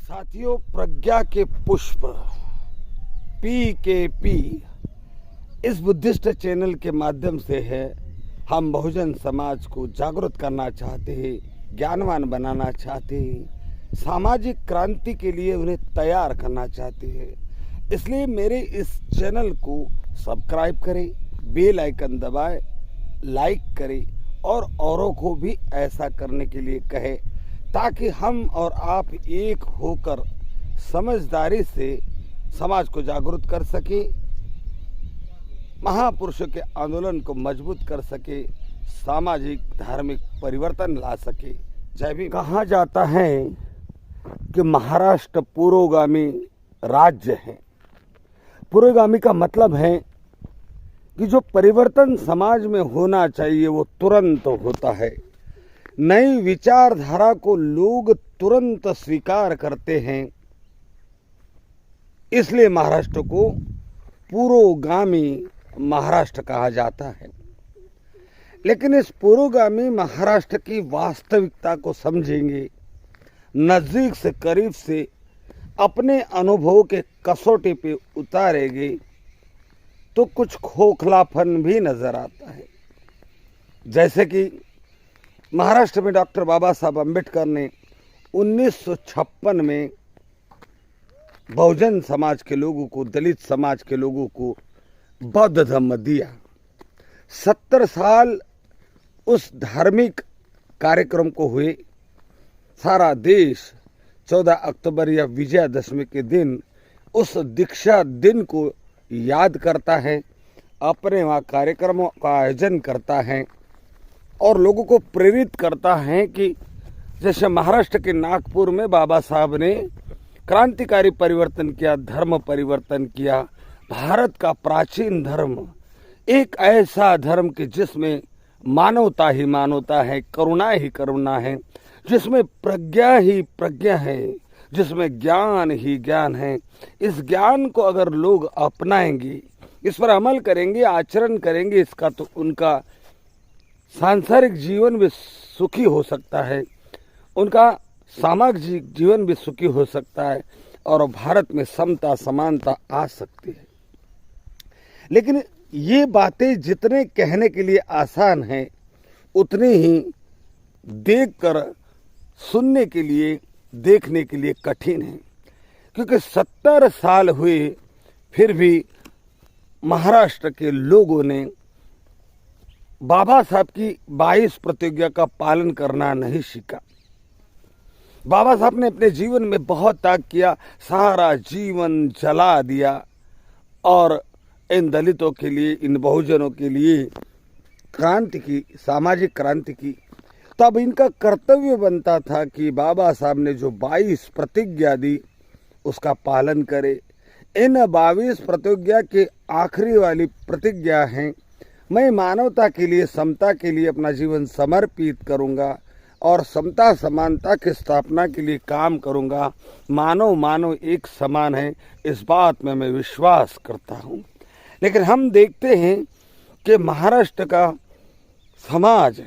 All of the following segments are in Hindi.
साथियों, प्रज्ञा के पुष्प PKP इस बुद्धिस्ट चैनल के माध्यम से है हम बहुजन समाज को जागरूक करना चाहते हैं, ज्ञानवान बनाना चाहते हैं, सामाजिक क्रांति के लिए उन्हें तैयार करना चाहते हैं। इसलिए मेरे इस चैनल को सब्सक्राइब करें, बेल आइकन दबाएं, लाइक करें और औरों को भी ऐसा करने के लिए कहें, ताकि हम और आप एक होकर समझदारी से समाज को जागरूक कर सके, महापुरुषों के आंदोलन को मजबूत कर सके, सामाजिक धार्मिक परिवर्तन ला सके। जय भीम। कहा जाता है कि महाराष्ट्र पुरोगामी राज्य है। पुरोगामी का मतलब है कि जो परिवर्तन समाज में होना चाहिए वो तुरंत होता है। नई विचारधारा को लोग तुरंत स्वीकार करते हैं, इसलिए महाराष्ट्र को पुरोगामी महाराष्ट्र कहा जाता है। लेकिन इस पुरोगामी महाराष्ट्र की वास्तविकता को समझेंगे, नजदीक से करीब से अपने अनुभव के कसौटी पे उतारेंगे, तो कुछ खोखलापन भी नजर आता है। जैसे कि महाराष्ट्र में डॉक्टर बाबा साहब अम्बेडकर ने 1956 में बहुजन समाज के लोगों को, दलित समाज के लोगों को बौद्ध धर्म दिया। 70 साल उस धार्मिक कार्यक्रम को हुए। सारा देश 14 अक्टूबर या विजयादशमी के दिन उस दीक्षा दिन को याद करता है, अपने वहाँ कार्यक्रमों का आयोजन करता है और लोगों को प्रेरित करता है कि जैसे महाराष्ट्र के नागपुर में बाबा साहब ने क्रांतिकारी परिवर्तन किया, धर्म परिवर्तन किया। भारत का प्राचीन धर्म एक ऐसा धर्म कि जिसमें मानवता ही मानवता है, करुणा ही करुणा है, जिसमें प्रज्ञा ही प्रज्ञा है, जिसमें ज्ञान ही ज्ञान है। इस ज्ञान को अगर लोग अपनाएंगे, इस पर अमल करेंगे, आचरण करेंगे, इसका तो उनका सांसारिक जीवन भी सुखी हो सकता है, उनका सामाजिक जीवन भी सुखी हो सकता है और भारत में समता समानता आ सकती है। लेकिन ये बातें जितने कहने के लिए आसान हैं, उतनी ही देखकर सुनने के लिए, देखने के लिए कठिन है। क्योंकि 70 साल हुए फिर भी महाराष्ट्र के लोगों ने बाबा साहब की 22 प्रतिज्ञा का पालन करना नहीं सीखा। बाबा साहब ने अपने जीवन में बहुत त्याग किया, सारा जीवन जला दिया और इन दलितों के लिए, इन बहुजनों के लिए क्रांति की, सामाजिक क्रांति की। तब इनका कर्तव्य बनता था कि बाबा साहब ने जो 22 प्रतिज्ञा दी उसका पालन करे। इन 22 प्रतिज्ञा के आखिरी वाली प्रतिज्ञा है, मैं मानवता के लिए, समता के लिए अपना जीवन समर्पित करूंगा और समता समानता की स्थापना के लिए काम करूंगा। मानव एक समान है, इस बात में मैं विश्वास करता हूं। लेकिन हम देखते हैं कि महाराष्ट्र का समाज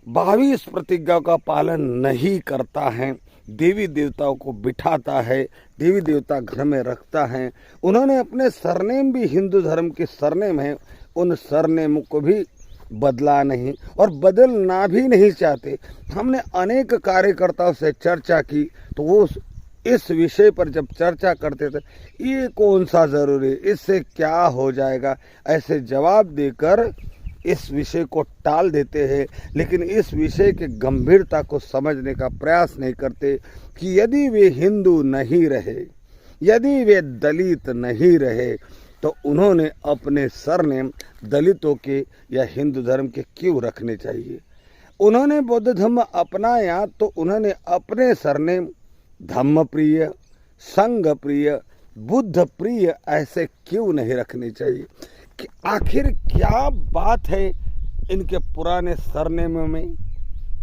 22 प्रतिज्ञा का पालन नहीं करता है। देवी देवताओं को बिठाता है, देवी देवता घर में रखता है। उन्होंने अपने सरनेम भी हिंदू धर्म के सरनेम है, उन सरनेम को भी बदला नहीं और बदलना भी नहीं चाहते। हमने अनेक कार्यकर्ताओं से चर्चा की तो वो इस विषय पर जब चर्चा करते थे, ये कौन सा जरूरी, इससे क्या हो जाएगा, ऐसे जवाब देकर इस विषय को टाल देते हैं। लेकिन इस विषय के गंभीरता को समझने का प्रयास नहीं करते कि यदि वे हिंदू नहीं रहे, यदि वे दलित नहीं रहे, तो उन्होंने अपने सरनेम दलितों के या हिंदू धर्म के क्यों रखने चाहिए। उन्होंने बौद्ध धर्म अपनाया तो उन्होंने अपने सरनेम धम्म प्रिय, संघ प्रिय, बुद्ध प्रिय ऐसे क्यों नहीं रखने चाहिए। कि आखिर क्या बात है इनके पुराने सरनेमों में,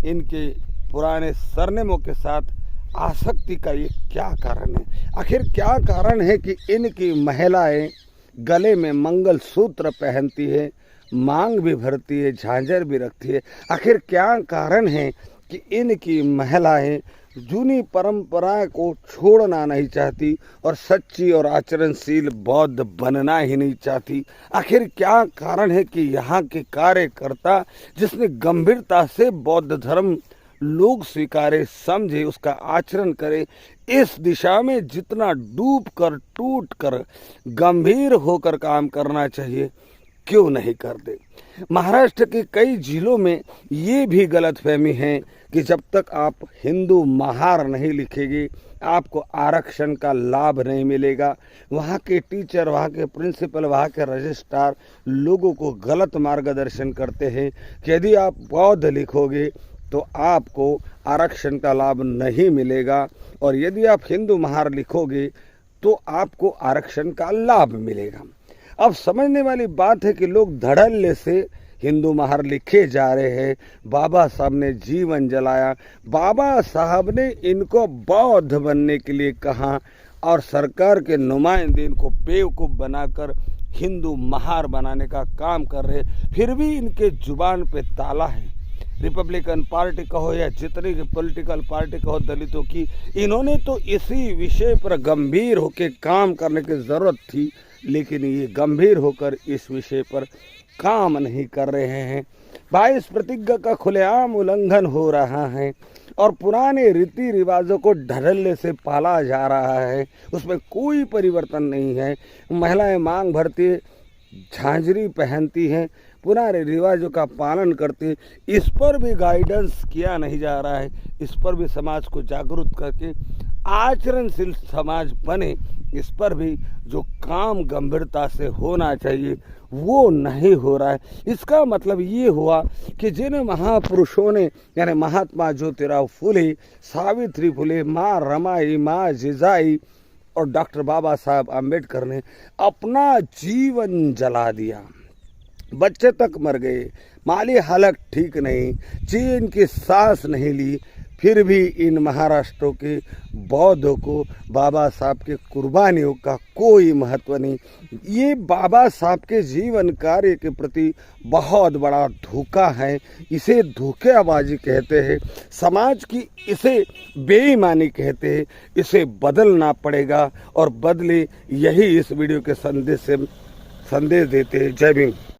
इनके पुराने सरनेमों के साथ आसक्ति का ये क्या कारण है। आखिर क्या कारण है कि इनकी महिलाएं गले में मंगलसूत्र पहनती है, मांग भी भरती है, झांझर भी रखती है। आखिर क्या कारण है कि इनकी महिलाएं जूनी परंपरा को छोड़ना नहीं चाहती और सच्ची और आचरणशील बौद्ध बनना ही नहीं चाहती। आखिर क्या कारण है कि यहाँ के कार्यकर्ता जिसने गंभीरता से बौद्ध धर्म लोग स्वीकारे, समझे, उसका आचरण करे, इस दिशा में जितना डूब कर, टूट कर, गंभीर होकर काम करना चाहिए, क्यों नहीं कर दे। महाराष्ट्र के कई जिलों में ये भी गलतफहमी है कि जब तक आप हिंदू महार नहीं लिखेंगे आपको आरक्षण का लाभ नहीं मिलेगा। वहाँ के टीचर, वहाँ के प्रिंसिपल, वहाँ के रजिस्ट्रार लोगों को गलत मार्गदर्शन करते हैं कि यदि आप बौद्ध लिखोगे तो आपको आरक्षण का लाभ नहीं मिलेगा और यदि आप हिंदू महार लिखोगे तो आपको आरक्षण का लाभ मिलेगा। अब समझने वाली बात है कि लोग धड़ल्ले से हिंदू महार लिखे जा रहे हैं। बाबा साहब ने जीवन जलाया, बाबा साहब ने इनको बौद्ध बनने के लिए कहा और सरकार के नुमाइंदे इनको बेवकूफ़ बनाकर हिंदू महार बनाने का काम कर रहे, फिर भी इनके जुबान पे ताला है। रिपब्लिकन पार्टी कहो या जितनी पॉलिटिकल पार्टी कहो दलितों की, इन्होंने तो इसी विषय पर गंभीर होकर काम करने की ज़रूरत थी, लेकिन ये गंभीर होकर इस विषय पर काम नहीं कर रहे हैं। 22 प्रतिज्ञा का खुलेआम उल्लंघन हो रहा है और पुराने रीति रिवाजों को धड़ल्ले से पाला जा रहा है, उसमें कोई परिवर्तन नहीं है। महिलाएं मांग भरती, झांझरी पहनती हैं, पुराने रिवाजों का पालन करते, इस पर भी गाइडेंस किया नहीं जा रहा है। इस पर भी समाज को जागरूक करके आचरणशील समाज बने, इस पर भी जो काम गंभीरता से होना चाहिए वो नहीं हो रहा है। इसका मतलब ये हुआ कि जिन महापुरुषों ने यानी महात्मा ज्योतिराव फुले, सावित्री फुले, माँ रमाई, माँ जिजाई और डॉक्टर बाबा साहब आम्बेडकर ने अपना जीवन जला दिया, बच्चे तक मर गए, माली हालत ठीक नहीं, चैन की सांस नहीं ली, फिर भी इन महाराष्ट्रों के बौद्धों को बाबा साहब के कुर्बानियों का कोई महत्व नहीं। ये बाबा साहब के जीवन कार्य के प्रति बहुत बड़ा धोखा है, इसे धोखेबाजी कहते हैं, समाज की इसे बेईमानी कहते हैं। इसे बदलना पड़ेगा और बदले, यही इस वीडियो के संदेश देते हैं। जय भीम।